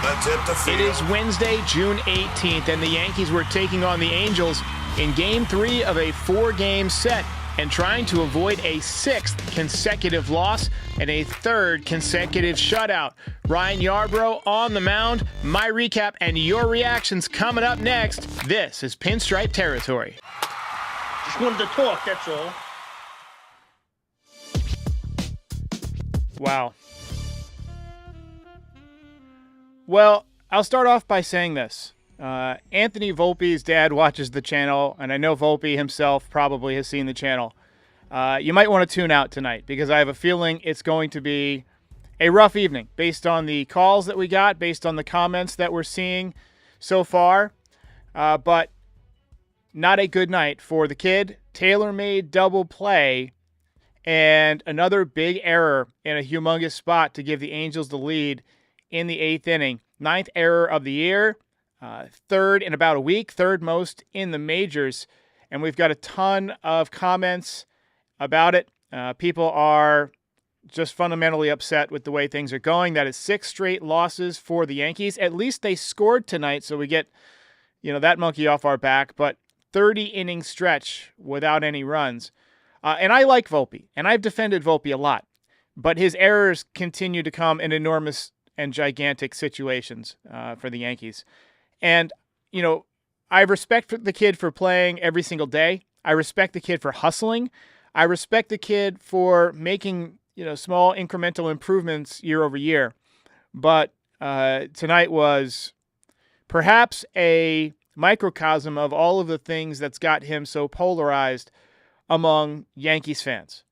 It is Wednesday, June 18th, and the Yankees were taking on the Angels in Game 3 of a 4-game set and trying to avoid a 6th consecutive loss and a 3rd consecutive shutout. Ryan Yarborough on the mound, my recap, and your reactions coming up next. This is Pinstripe Territory. Just wanted to talk, that's all. Wow. Well, I'll start off by saying this. Anthony Volpe's dad watches the channel, and I know Volpe himself probably has seen the channel. You might want to tune out tonight because I have a feeling it's going to be a rough evening based on the calls that we got, based on the comments that we're seeing so far. But not a good night for the kid. Tailor-made double play and another big error in a humongous spot to give the Angels the lead in the 8th inning. 9th error of the year, 3rd in about a week, 3rd most in the majors. And we've got a ton of comments about it. People are just fundamentally upset with the way things are going. That is 6 straight losses for the Yankees. At least they scored tonight, so we get, that monkey off our back. But 30-inning stretch without any runs. And I like Volpe, and I've defended Volpe a lot. But his errors continue to come in enormous and gigantic situations for the Yankees. And, I respect the kid for playing every single day. I respect the kid for hustling. I respect the kid for making, small incremental improvements year over year. But tonight was perhaps a microcosm of all of the things that's got him so polarized among Yankees fans.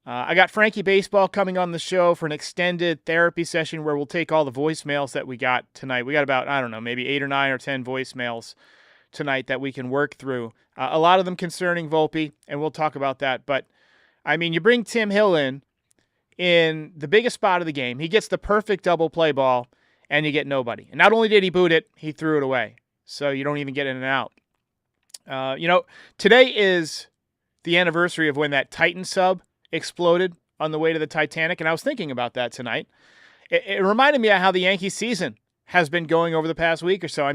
I got Frankie Baseball coming on the show for an extended therapy session where we'll take all the voicemails that we got tonight. We got about, maybe 8 or 9 or 10 voicemails tonight that we can work through. A lot of them concerning Volpe, and we'll talk about that. But, you bring Tim Hill in the biggest spot of the game. He gets the perfect double play ball, and you get nobody. And not only did he boot it, he threw it away. So you don't even get in and out. Today is the anniversary of when that Titan sub exploded on the way to the Titanic, and I was thinking about that tonight. It reminded me of how the Yankees season has been going over the past week or so.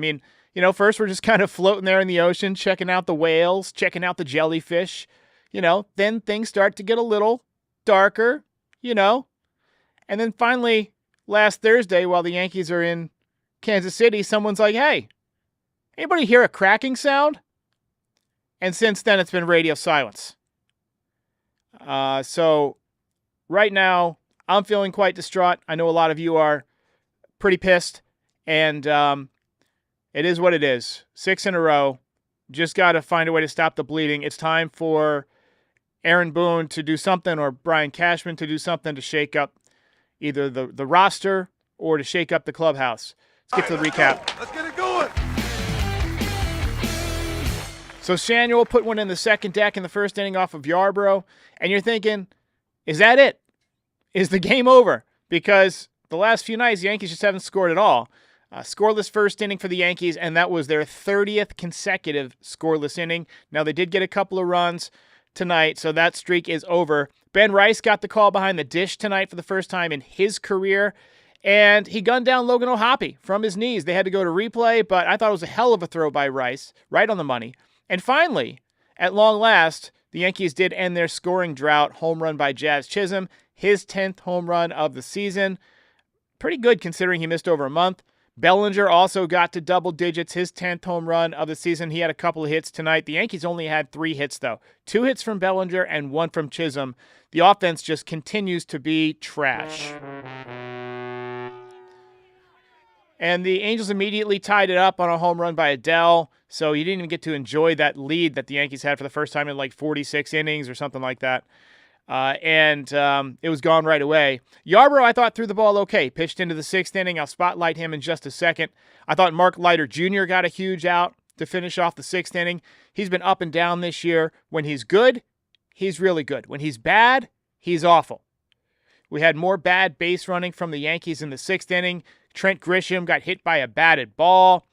First we're just kind of floating there in the ocean, checking out the whales, checking out the jellyfish, then things start to get a little darker, and then finally last Thursday while the Yankees are in Kansas City, someone's like, hey, anybody hear a cracking sound? And since then it's been radio silence. So right now I'm feeling quite distraught. I know a lot of you are pretty pissed, and it is what it is. 6 in a row. Just got to find a way to stop the bleeding. It's time for Aaron Boone to do something or Brian Cashman to do something to shake up either the roster or to shake up the clubhouse. Let's get to the recap. Let's get it going. So Samuel put one in the second deck in the first inning off of Yarborough, and you're thinking, is that it? Is the game over? Because the last few nights, the Yankees just haven't scored at all. Scoreless first inning for the Yankees, and that was their 30th consecutive scoreless inning. Now, they did get a couple of runs tonight, so that streak is over. Ben Rice got the call behind the dish tonight for the first time in his career, and he gunned down Logan O'Hoppe from his knees. They had to go to replay, but I thought it was a hell of a throw by Rice, right on the money. And finally, at long last, the Yankees did end their scoring drought. Home run by Jazz Chisholm, his 10th home run of the season. Pretty good considering he missed over a month. Bellinger also got to double digits, his 10th home run of the season. He had a couple of hits tonight. The Yankees only had 3 hits, though. 2 hits from Bellinger and 1 from Chisholm. The offense just continues to be trash. And the Angels immediately tied it up on a home run by Adele, so you didn't even get to enjoy that lead that the Yankees had for the first time in like 46 innings or something like that. And it was gone right away. Yarborough, I thought, threw the ball okay. Pitched into the 6th inning. I'll spotlight him in just a second. I thought Mark Leiter Jr. got a huge out to finish off the 6th inning. He's been up and down this year. When he's good, he's really good. When he's bad, he's awful. We had more bad base running from the Yankees in the 6th inning. Trent Grisham got hit by a batted ball.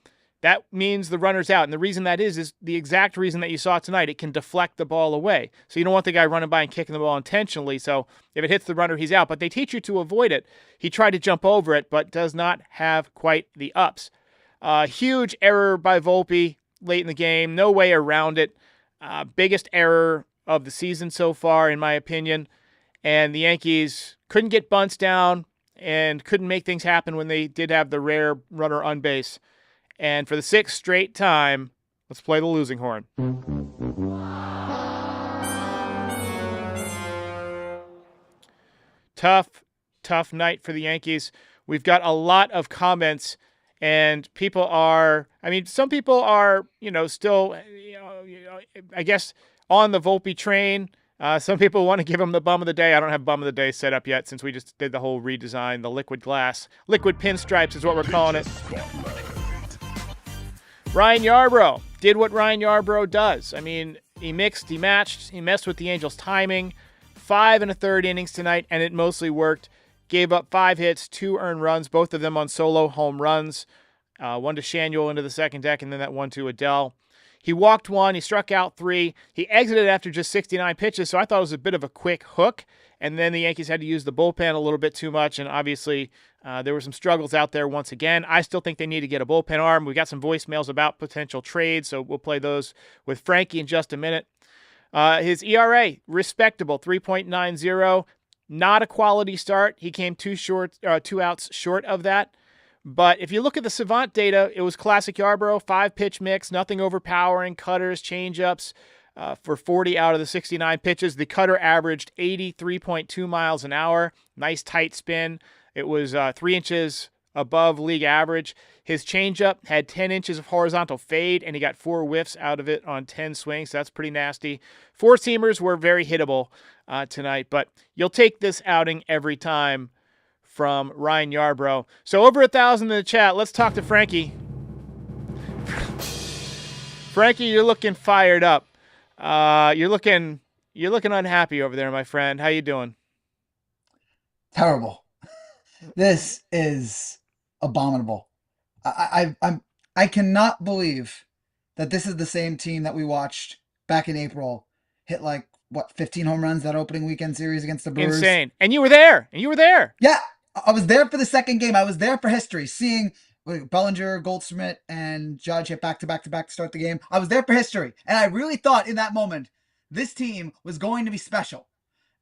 that means the runner's out. And the reason that is the exact reason that you saw tonight. It can deflect the ball away. So you don't want the guy running by and kicking the ball intentionally. So if it hits the runner, he's out. But they teach you to avoid it. He tried to jump over it, but does not have quite the ups. Huge error by Volpe late in the game. No way around it. Biggest error of the season so far, in my opinion. And the Yankees couldn't get bunts down and couldn't make things happen when they did have the rare runner on base. And for the 6th straight time, let's play the losing horn. Tough night for the Yankees. We've got a lot of comments, and people are, some people are, still, I guess, on the Volpe train. Some people want to give him the bum of the day. I don't have bum of the day set up yet since we just did the whole redesign, the liquid glass. Liquid pinstripes is what we're calling it. Ryan Yarborough did what Ryan Yarborough does. He mixed, he matched, he messed with the Angels' timing. 5 1/3 innings tonight, and it mostly worked. Gave up 5 hits, 2 earned runs, both of them on solo home runs. One to Shanuel into the second deck, and then that one to Adele. He walked 1, he struck out 3. He exited after just 69 pitches, so I thought it was a bit of a quick hook. And then the Yankees had to use the bullpen a little bit too much, and obviously there were some struggles out there once again. I still think they need to get a bullpen arm. We got some voicemails about potential trades, so we'll play those with Frankie in just a minute. His ERA, respectable, 3.90. Not a quality start. He came 2 outs short of that. But if you look at the Savant data, it was classic Yarborough, 5-pitch mix, nothing overpowering, cutters, changeups for 40 out of the 69 pitches. The cutter averaged 83.2 miles an hour. Nice tight spin. It was 3 inches above league average. His changeup had 10 inches of horizontal fade, and he got 4 whiffs out of it on 10 swings. So that's pretty nasty. 4-seamers were very hittable tonight, but you'll take this outing every time from Ryan Yarborough. So over 1,000 in the chat. Let's talk to Frankie. Frankie, you're looking fired up. You're looking unhappy over there, my friend. How you doing? Terrible. This is abominable. I cannot believe that this is the same team that we watched back in April hit 15 home runs that opening weekend series against the Brewers. Insane. And you were there. Yeah, I was there for the second game. I was there for history, seeing Bellinger, Goldschmidt, and Judge hit back-to-back to start the game. I was there for history, and I really thought in that moment this team was going to be special.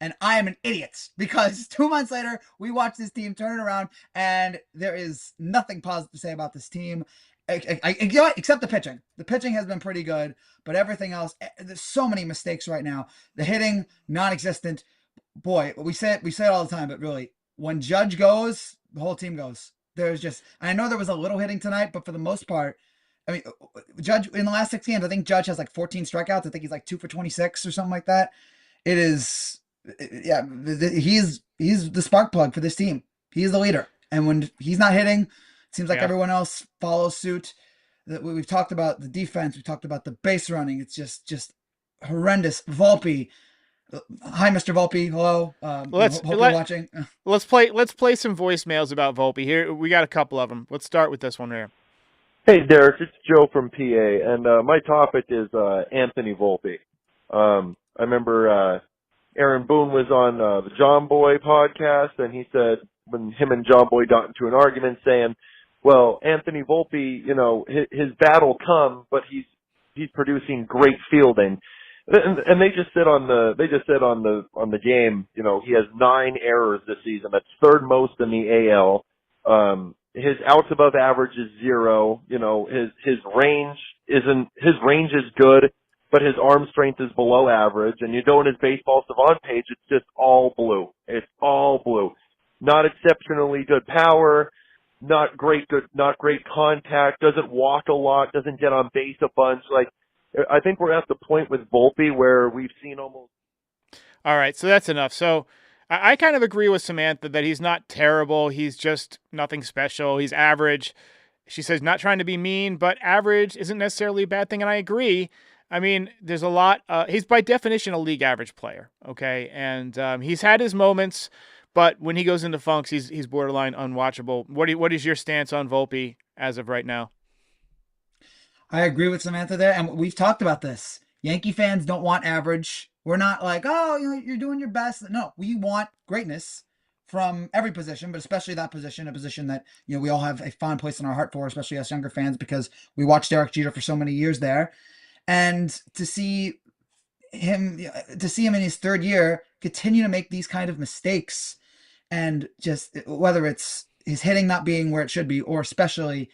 And I am an idiot because 2 months later, we watched this team turn it around, and there is nothing positive to say about this team, except the pitching. The pitching has been pretty good, but everything else, there's so many mistakes right now. The hitting, non-existent. Boy, we say it all the time, but really, when Judge goes, the whole team goes. There's just, and I know there was a little hitting tonight, but for the most part, Judge, in the last 6 games, I think Judge has 14 strikeouts. I think he's 2 for 26 or something like that. It is... Yeah, he's the spark plug for this team. He's the leader, and when he's not hitting, it seems like everyone else follows suit. We've talked about the defense. We talked about the base running. It's just horrendous. Volpe, hi, Mr. Volpe. Hello. Hope you're watching. Let's play some voicemails about Volpe. Here we got a couple of them. Let's start with this one here. Hey, Derek, it's Joe from PA, and my topic is Anthony Volpe. I remember Aaron Boone was on the John Boy podcast, and he said when him and John Boy got into an argument saying, well, Anthony Volpe, his bat'll come, but he's producing great fielding. And they just said on the game, he has 9 errors this season. That's 3rd most in the AL. His outs above average is 0. His range is good, but his arm strength is below average. And you go in his baseball savant page, it's just all blue. It's all blue. Not exceptionally good power, not great contact, doesn't walk a lot, doesn't get on base a bunch. I think we're at the point with Volpe where we've seen almost. All right, so that's enough. So I kind of agree with Samantha that he's not terrible. He's just nothing special. He's average. She says not trying to be mean, but average isn't necessarily a bad thing, and I agree. There's a lot. He's by definition a league average player, okay? And he's had his moments, but when he goes into funks, he's borderline unwatchable. What is your stance on Volpe as of right now? I agree with Samantha there, and we've talked about this. Yankee fans don't want average. We're not like, oh, you're doing your best. No, we want greatness from every position, but especially that position, a position that we all have a fond place in our heart for, especially us younger fans, because we watched Derek Jeter for so many years there, and him to see him in his third year continue to make these kind of mistakes, and just whether it's his hitting not being where it should be, or especially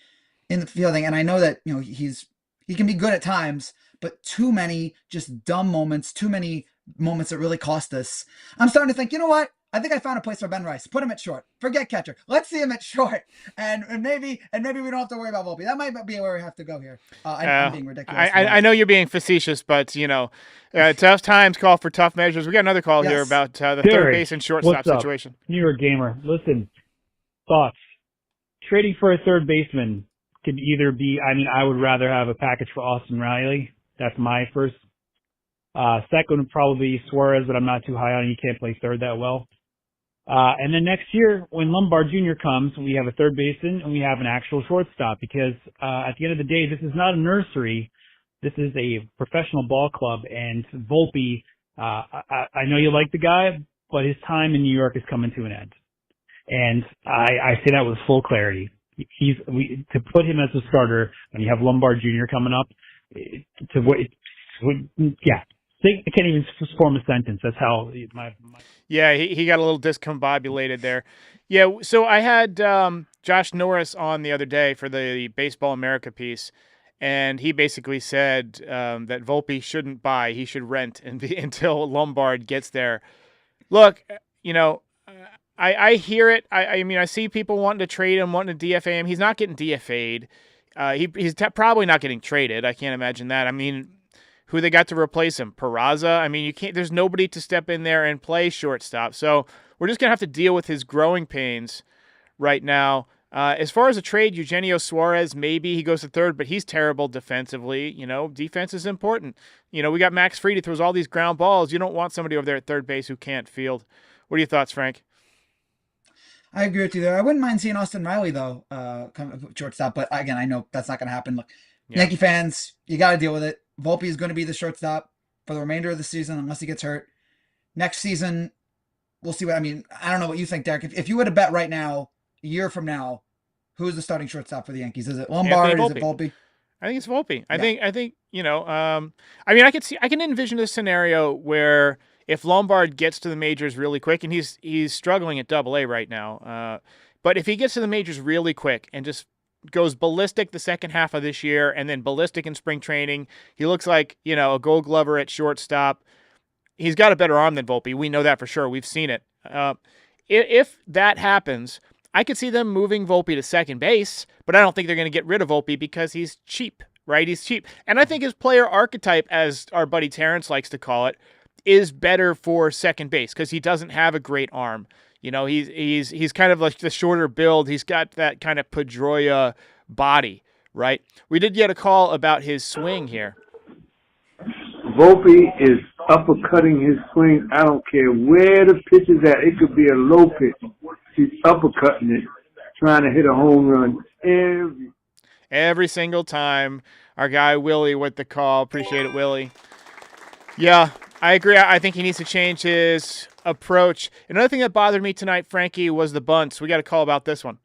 in the fielding. And I know that he can be good at times, but too many just dumb moments, too many moments that really cost us. I'm starting to think, you know what? I think I found a place for Ben Rice. Put him at short. Forget catcher. Let's see him at short, and maybe we don't have to worry about Volpe. That might be where we have to go here. I'm being ridiculous. I know you're being facetious, but tough times call for tough measures. We got another call here about the third base and shortstop situation. New York Gamer, listen. Thoughts? Trading for a third baseman could either be. I mean, I would rather have a package for Austin Riley. That's my first. Second would probably be Suarez, but I'm not too high on him. He can't play third that well. And then next year, when Lombard Jr. comes, we have a third baseman and we have an actual shortstop, because at the end of the day, this is not a nursery. This is a professional ball club. And Volpe, I know you like the guy, but his time in New York is coming to an end. And I say that with full clarity. To put him as a starter when you have Lombard Jr. coming up, I can't even form a sentence. That's how my Yeah, he got a little discombobulated there. Yeah, so I had Josh Norris on the other day for the Baseball America piece, and he basically said that Volpe shouldn't buy. He should rent until Lombard gets there. Look, I hear it. I mean, I see people wanting to trade him, wanting to DFA him. He's not getting DFA'd. He's probably not getting traded. I can't imagine that. I mean, who they got to replace him? Peraza? I mean, you can't. There's nobody to step in there and play shortstop. So we're just gonna have to deal with his growing pains right now. As far as a trade, Eugenio Suarez, maybe he goes to third, but he's terrible defensively. Defense is important. We got Max Fried, who throws all these ground balls. You don't want somebody over there at third base who can't field. What are your thoughts, Frank? I agree with you there. I wouldn't mind seeing Austin Riley though, come shortstop, but again, I know that's not going to happen. Look, Yankee fans, you got to deal with it. Volpe is going to be the shortstop for the remainder of the season unless he gets hurt. Next season, we'll see. I don't know what you think, Derek. If you were to bet right now, a year from now, who's the starting shortstop for the Yankees? Is it Lombard? Is it Volpe? I think it's Volpe. I think I can envision a scenario where if Lombard gets to the majors really quick, and he's struggling at Double-A right now, but if he gets to the majors really quick and just goes ballistic the second half of this year and then ballistic in spring training, he looks like a Gold Glover at shortstop. He's got a better arm than Volpe. We know that for sure. We've seen it. If that happens, I could see them moving Volpe to second base, but I don't think they're going to get rid of Volpe because he's cheap, right? He's cheap. And I think his player archetype, as our buddy Terrence likes to call it, is better for second base because he doesn't have a great arm. He's kind of like the shorter build. He's got that kind of Pedroia body, right? We did get a call about his swing here. Volpe is uppercutting his swing. I don't care where the pitch is at. It could be a low pitch. He's uppercutting it, trying to hit a home run every single time. Our guy Willie with the call. Appreciate it, Willie. Yeah, I agree. I think he needs to change his approach. Another thing that bothered me tonight, Frankie, was the bunts. We got a call about this one.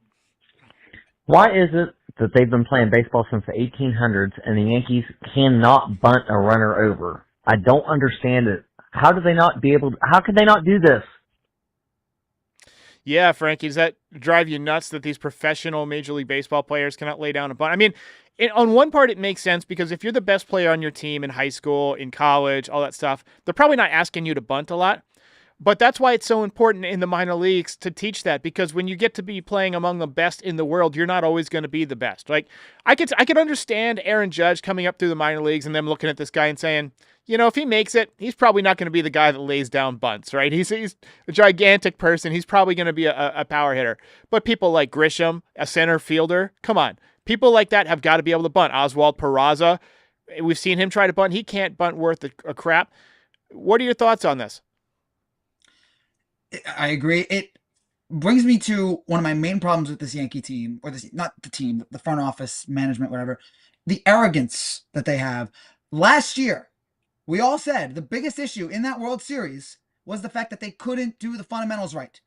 Why is it that they've been playing baseball since the 1800s and the Yankees cannot bunt a runner over? I don't understand it. How could they not do this? Yeah, Frankie, does that drive you nuts that these professional Major League Baseball players cannot lay down a bunt? I mean, on one part, it makes sense because if you're the best player on your team in high school, in college, all that stuff, they're probably not asking you to bunt a lot. But that's why it's so important in the minor leagues to teach that, because when you get to be playing among the best in the world, you're not always going to be the best. Like I could understand Aaron Judge coming up through the minor leagues and them looking at this guy and saying, if he makes it, he's probably not going to be the guy that lays down bunts, right? He's a gigantic person. He's probably going to be a power hitter. But people like Grisham, a center fielder, come on. People like that have got to be able to bunt. Oswald Peraza, we've seen him try to bunt. He can't bunt worth a crap. What are your thoughts on this? I agree. brings me to one of my main problems with this Yankee team, or this, not the team, the front office, management, whatever, the arrogance that they have. Last year, we all said the biggest issue in that World Series was the fact that they couldn't do the fundamentals right.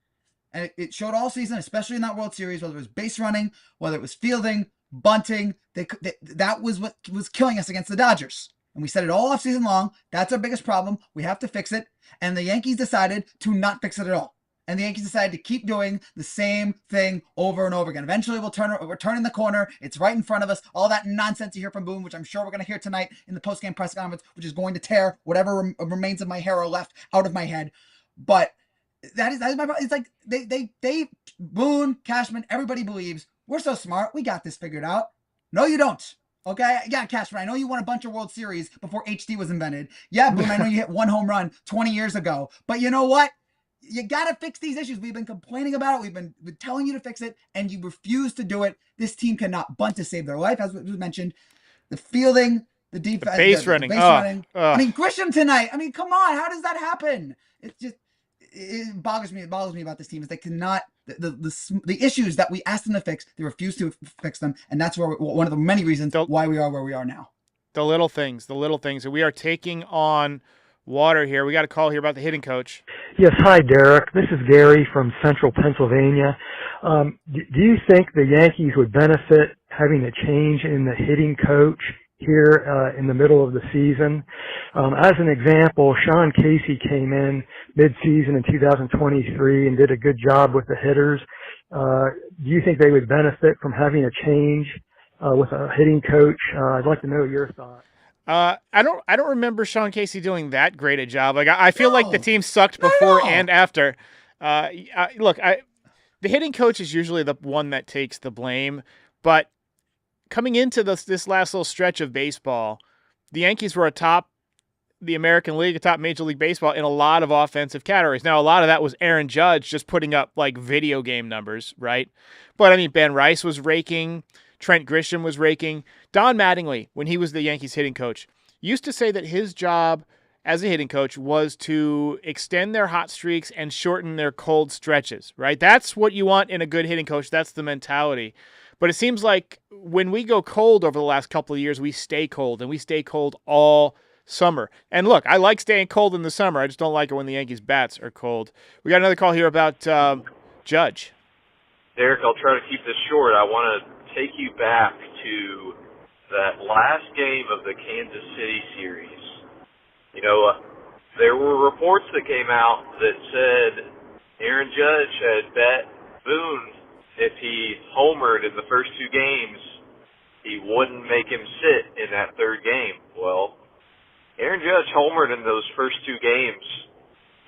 And it showed all season, especially in that World Series, whether it was base running, whether it was fielding, bunting, that was what was killing us against the Dodgers. And we said it all off season long. That's our biggest problem. We have to fix it. And the Yankees decided to not fix it at all. And the Yankees decided to keep doing the same thing over and over again. Eventually, we're turning the corner. It's right in front of us. All that nonsense you hear from Boone, which I'm sure we're going to hear tonight in the post-game press conference, which is going to tear whatever remains of my hair or left out of my head. But that is my problem. It's like they Boone, Cashman, everybody believes we're so smart. We got this figured out. No, you don't. Okay? Yeah, Cashman, I know you won a bunch of World Series before HD was invented. Yeah, Boone, I know you hit one home run 20 years ago. But you know what? You got to fix these issues. We've been complaining about it. We've been telling you to fix it, and you refuse to do it. This team cannot bunt to save their life, as was mentioned. The fielding, the defense, the base running. Running. I mean, Grisham tonight. I mean, come on. How does that happen? It's just, it bothers me. It bothers me about this team is they cannot, the issues that we asked them to fix, they refuse to fix them, and that's where one of the many reasons why we are where we are now. The little things. We are taking on water here. We got a call here about the hitting coach. Yes, hi, Derek. This is Gary from Central Pennsylvania. Do you think the Yankees would benefit having a change in the hitting coach here in the middle of the season? As an example, Sean Casey came in mid-season in 2023 and did a good job with the hitters. Do you think they would benefit from having a change with a hitting coach? I'd like to know your thoughts. I don't remember Sean Casey doing that great a job. Like I feel like the team sucked before and after. Look, the hitting coach is usually the one that takes the blame, but coming into this last little stretch of baseball, the Yankees were atop the American League, atop Major League Baseball in a lot of offensive categories. Now, a lot of that was Aaron Judge just putting up like video game numbers, right? But I mean, Ben Rice was raking. Trent Grisham was raking. Don Mattingly, when he was the Yankees hitting coach, used to say that his job as a hitting coach was to extend their hot streaks and shorten their cold stretches, right? That's what you want in a good hitting coach. That's the mentality. But it seems like when we go cold over the last couple of years, we stay cold, and we stay cold all summer. And look, I like staying cold in the summer. I just don't like it when the Yankees' bats are cold. We got another call here about Judge. Derek, I'll try to keep this short. I want to take you back to that last game of the Kansas City series. You know, there were reports that came out that said Aaron Judge had bet Boone if he homered in the first two games, he wouldn't make him sit in that third game. Well, Aaron Judge homered in those first two games.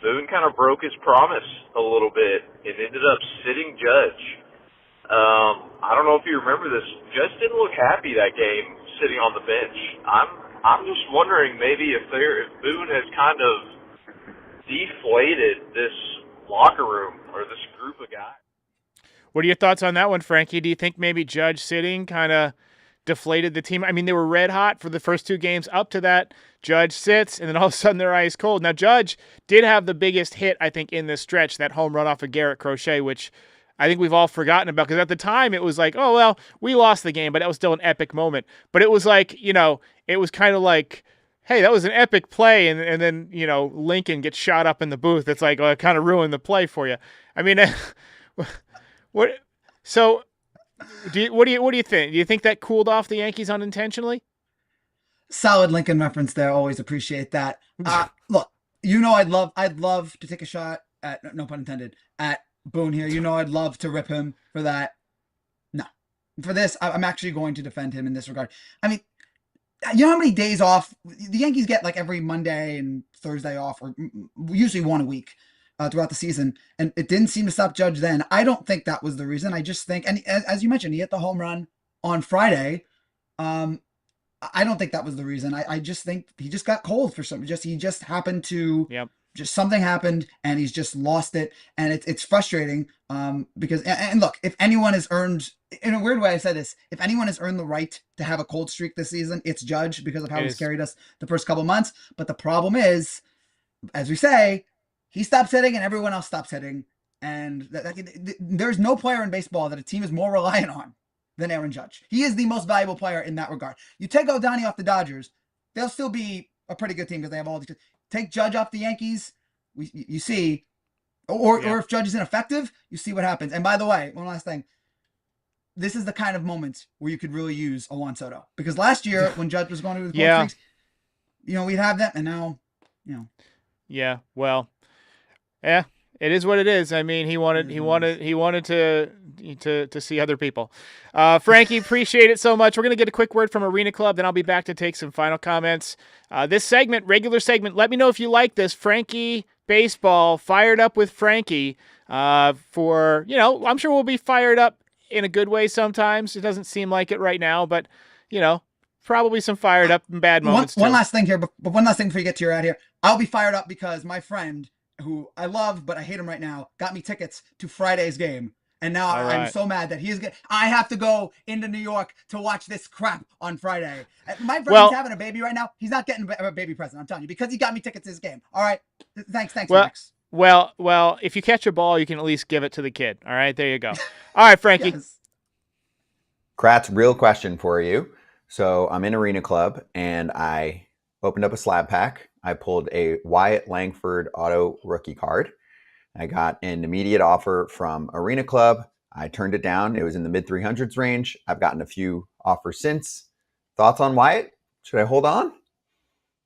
Boone kind of broke his promise a little bit and ended up sitting Judge. I don't know if you remember this. Judge didn't look happy that game sitting on the bench. I'm just wondering maybe if Boone has kind of deflated this locker room or this group of guys. What are your thoughts on that one, Frankie? Do you think maybe Judge sitting kind of deflated the team? I mean, they were red hot for the first two games up to that. Judge sits, and then all of a sudden they're ice cold. Now, Judge did have the biggest hit, I think, in this stretch, that home run off of Garrett Crochet, which I think we've all forgotten about, because at the time it was like, oh, well, we lost the game, but that was still an epic moment. But it was like, you know, it was kind of like, hey, that was an epic play, and then, you know, Lincoln gets shot up in the booth. It's like, oh, it kind of ruined the play for you. I mean, what? So, what do you think? Do you think that cooled off the Yankees unintentionally? Solid Lincoln reference there. Always appreciate that. Look, you know, I'd love to take a shot at, no pun intended, at Boone here. You know, I'd love to rip him for that. No, for this, I'm actually going to defend him in this regard. I mean, you know how many days off the Yankees get, like every Monday and Thursday off, or usually one a week throughout the season, and it didn't seem to stop Judge then. I don't think that was the reason. I just think, and as you mentioned, he hit the home run on Friday. I don't think that was the reason. I just think he just got cold for something. He just happened to. Yep. Just something happened, and he's just lost it, and it's frustrating because, and look, if anyone has earned, in a weird way I said this, if anyone has earned the right to have a cold streak this season, it's Judge, because of how he's carried us the first couple months. But the problem is, as we say, he stops hitting and everyone else stops hitting, And there's no player in baseball that a team is more reliant on than Aaron Judge. He is the most valuable player in that regard. You take Ohtani off the Dodgers, they'll still be a pretty good team because they have all these. Take Judge off the Yankees, you see, or if Judge is ineffective, you see what happens. And by the way, one last thing. This is the kind of moment where you could really use a Juan Soto. Because last year, when Judge was going to the cold streaks, we'd have that, and now, Yeah, well, it is what it is. I mean, he wanted to see other people. Frankie, appreciate it so much. We're gonna get a quick word from Arena Club, then I'll be back to take some final comments. This segment, regular segment. Let me know if you like this. Frankie Baseball, fired up with Frankie. I'm sure we'll be fired up in a good way sometimes. It doesn't seem like it right now, but probably some fired up and bad moments. One last thing here, but one last thing before you get to your ad here. I'll be fired up because my friend, who I love but I hate him right now, got me tickets to Friday's game, and now I'm so mad that I have to go into New York to watch this crap on Friday. My friend's having a baby right now. He's not getting a baby present, I'm telling you, because he got me tickets to this game. All right, thanks, Max. Well, if you catch a ball, you can at least give it to the kid. All right, there you go. All right, Frankie. Yes. Kratz, real question for you. So I'm in Arena Club, and I opened up a slab pack. I pulled a Wyatt Langford auto rookie card. I got an immediate offer from Arena Club. I turned it down. It was in the mid-300s range. I've gotten a few offers since. Thoughts on Wyatt? Should I hold on?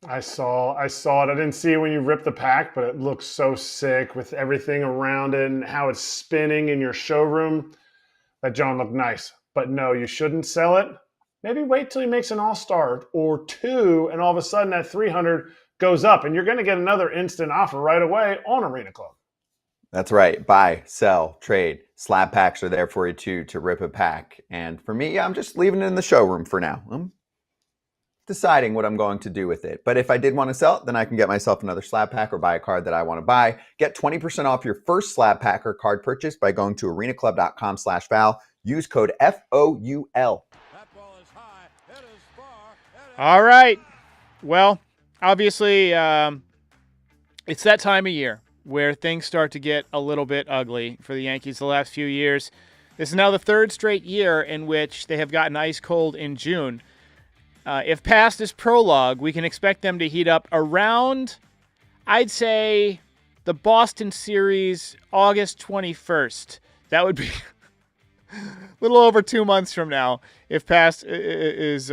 I saw it. I didn't see it when you ripped the pack, but it looks so sick with everything around it and how it's spinning in your showroom. That John looked nice. But no, you shouldn't sell it. Maybe wait till he makes an all-star or two, and all of a sudden that 300 goes up, and you're going to get another instant offer right away on Arena Club. That's right. Buy, sell, trade. Slab packs are there for you too, to rip a pack. And for me, I'm just leaving it in the showroom for now. I'm deciding what I'm going to do with it. But if I did want to sell it, then I can get myself another slab pack or buy a card that I want to buy. Get 20% off your first slab pack or card purchase by going to arenaclub.com/Val. Use code FOUL. All right. Well, obviously, it's that time of year where things start to get a little bit ugly for the Yankees the last few years. This is now the third straight year in which they have gotten ice cold in June. If past this prologue, we can expect them to heat up around, I'd say, the Boston series, August 21st. That would be a little over 2 months from now, if past is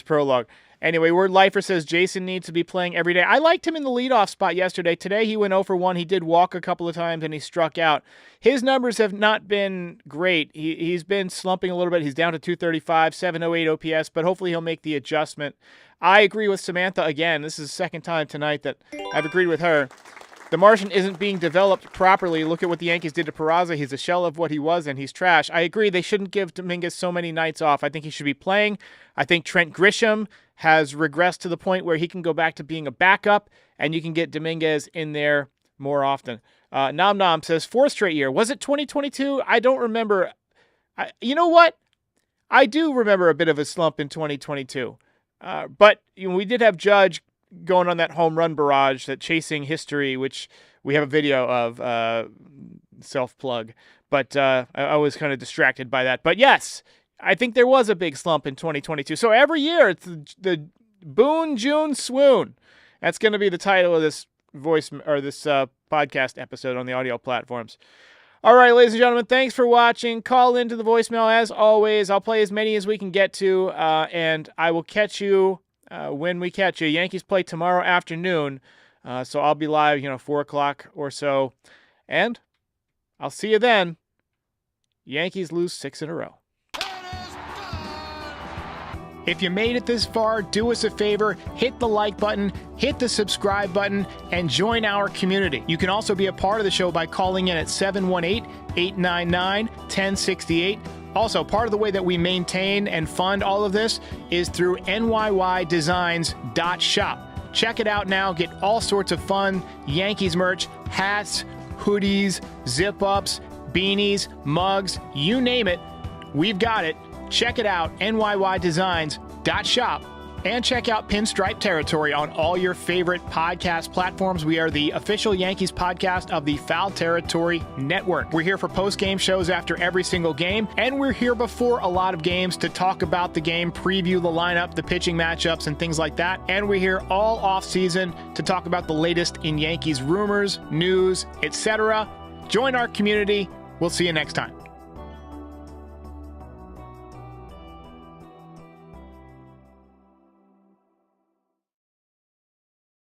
prologue. Anyway, Word Lifer says Jason needs to be playing every day. I liked him in the leadoff spot yesterday. Today he went 0 for 1. He did walk a couple of times and he struck out. His numbers have not been great. He's been slumping a little bit. He's down to 235, 708 OPS, but hopefully he'll make the adjustment. I agree with Samantha again. This is the second time tonight that I've agreed with her. The Martian isn't being developed properly. Look at what the Yankees did to Peraza. He's a shell of what he was, and he's trash. I agree. They shouldn't give Dominguez so many nights off. I think he should be playing. I think Trent Grisham has regressed to the point where he can go back to being a backup, and you can get Dominguez in there more often. Nom Nom says, 4th straight year. Was it 2022? I don't remember. You know what? I do remember a bit of a slump in 2022. But we did have Judge going on that home run barrage, that chasing history, which we have a video of, self-plug. But I was kind of distracted by that. But yes, I think there was a big slump in 2022. So every year, it's the Boone June Swoon. That's going to be the title of this podcast episode on the audio platforms. All right, ladies and gentlemen, thanks for watching. Call into the voicemail as always. I'll play as many as we can get to, and I will catch you when we catch you. Yankees play tomorrow afternoon, so I'll be live, 4 o'clock or so, and I'll see you then. Yankees lose 6 in a row. If you made it this far, do us a favor, hit the like button, hit the subscribe button, and join our community. You can also be a part of the show by calling in at 718-899-1068. Also, part of the way that we maintain and fund all of this is through NYYDesigns.shop. Check it out now. Get all sorts of fun Yankees merch, hats, hoodies, zip-ups, beanies, mugs, you name it. We've got it. Check it out, NYYDesigns.shop. And check out Pinstripe Territory on all your favorite podcast platforms. We are the official Yankees podcast of the Foul Territory Network. We're here for post-game shows after every single game, and we're here before a lot of games to talk about the game, preview the lineup, the pitching matchups, and things like that. And we're here all off-season to talk about the latest in Yankees rumors, news, etc. Join our community. We'll see you next time.